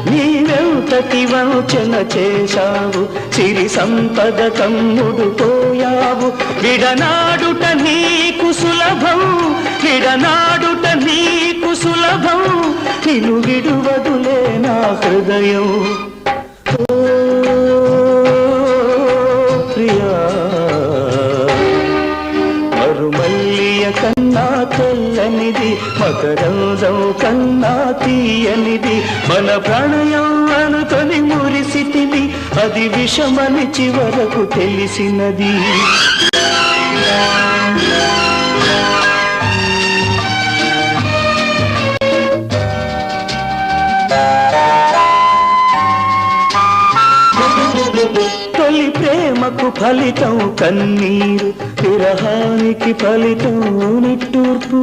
నీవెంతటి వంచన చేశావు, సిరి సంపద కమ్ముడు పోయావు. విడనాడుట నీకు సులభం, విడనాడుట నీకు సులభం, నిన్ను విడువదులే నా హృదయం. మరుమల్లియ కన్నా తెల్లనిది, మకరందం కన్నా తీయనిది, మన ప్రణయం అనుకొని మురిసితిని, అది విషమని చివరకు తెలిసినది. తొలి ప్రేమకు ఫలితం కన్నీరు, విరహానికి ఫలితం నిట్టూర్పు.